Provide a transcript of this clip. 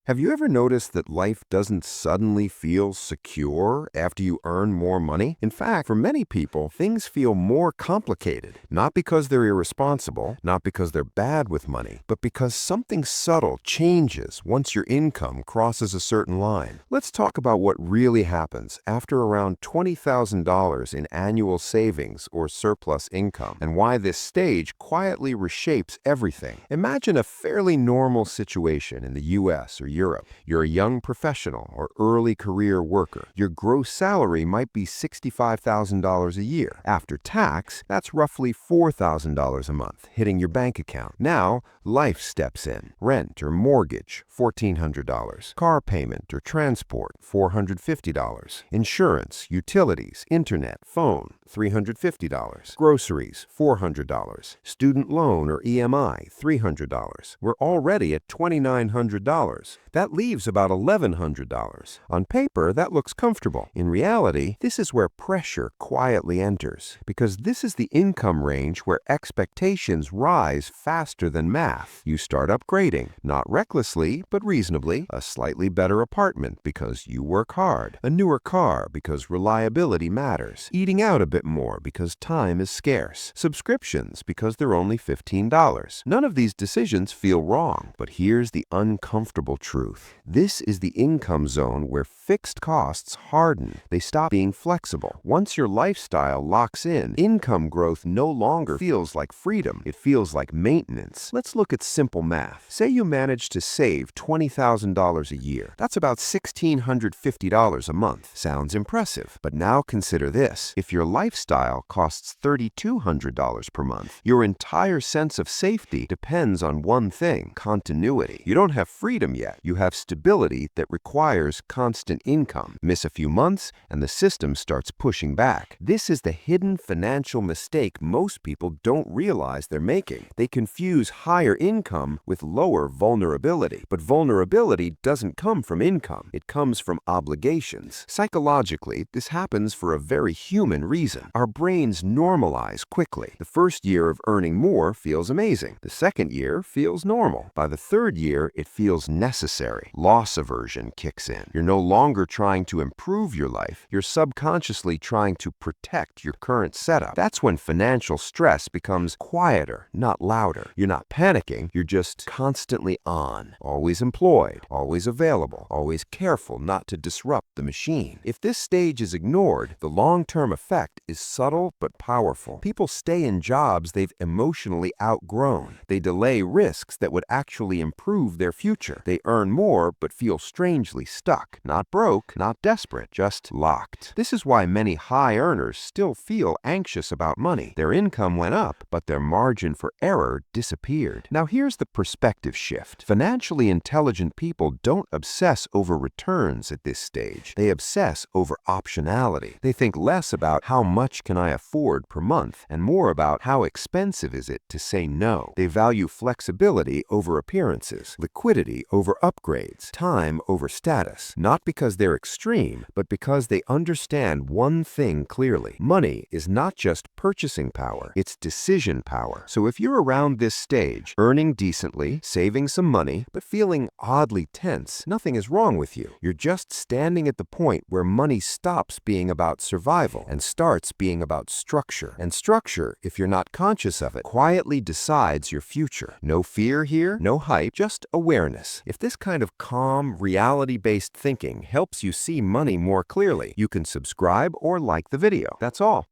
Have you ever noticed that life doesn't suddenly feel secure after you earn more money? In fact, for many people, things feel more complicated. Not because they're irresponsible, not because they're bad with money, but because something subtle changes once your income crosses a certain line. Let's talk about what really happens after around $20,000 in annual savings or surplus income, and why this stage quietly reshapes everything. Imagine a fairly normal situation in the US or Europe. You're a young professional or early career worker. Your gross salary might be $65,000 a year. After tax, that's roughly $4,000 a month hitting your bank account. Now, life steps in. Rent or mortgage, $1,400. Car payment or transport, $450. Insurance, utilities, internet, phone, $350. Groceries, $400. Student loan or EMI, $300. We're already at $2,900. That leaves about $1,100. On paper, that looks comfortable. In reality, this is where pressure quietly enters, because this is the income range where expectations rise faster than math. You start upgrading, not recklessly, but reasonably. A slightly better apartment because you work hard. A newer car because reliability matters. Eating out a bit more because time is scarce. Subscriptions because they're only $15. None of these decisions feel wrong, but here's the uncomfortable truth. This is the income zone where fixed costs harden. They stop being flexible. Once your lifestyle locks in, income growth no longer feels like freedom. It feels like maintenance. Let's look at simple math. Say you manage to save $20,000 a year. That's about $1,650 a month. Sounds impressive, but now consider this. If your lifestyle costs $3,200 per month, your entire sense of safety depends on one thing: continuity. You don't have freedom yet. You have stability that requires constant income. Miss a few months, and the system starts pushing back. This is the hidden financial mistake most people don't realize they're making. They confuse higher income with lower vulnerability. But vulnerability doesn't come from income. It comes from obligations. Psychologically, this happens for a very human reason. Our brains normalize quickly. The first year of earning more feels amazing. The second year feels normal. By the third year, it feels necessary. Loss aversion kicks in. You're no longer trying to improve your life. You're subconsciously trying to protect your current setup. That's when financial stress becomes quieter, not louder. You're not panicking. You're just constantly on. Always employed, always available, always careful not to disrupt the machine. If this stage is ignored, the long-term effect is subtle but powerful. People stay in jobs they've emotionally outgrown. They delay risks that would actually improve their future. They earn more but feel strangely stuck. Not broke, not desperate, just locked. This is why many high earners still feel anxious about money. Their income went up, but their margin for error disappeared. Now here's the perspective shift. Financially intelligent people don't obsess over returns at this stage. They obsess over optionality. They think less about how much can I afford per month and more about how expensive is it to say no. They value flexibility over appearances, liquidity over upgrades, time over status. Not because they're extreme, but because they understand one thing clearly. Money is not just purchasing power, it's decision power. So if you're around this stage, earning decently, saving some money, but feeling oddly tense, nothing is wrong with you. You're just standing at the point where money stops being about survival and starts being about structure. And structure, if you're not conscious of it, quietly decides your future. No fear here, no hype, just awareness. If this kind of calm, reality-based thinking helps you see money more clearly, you can subscribe or like the video. That's all.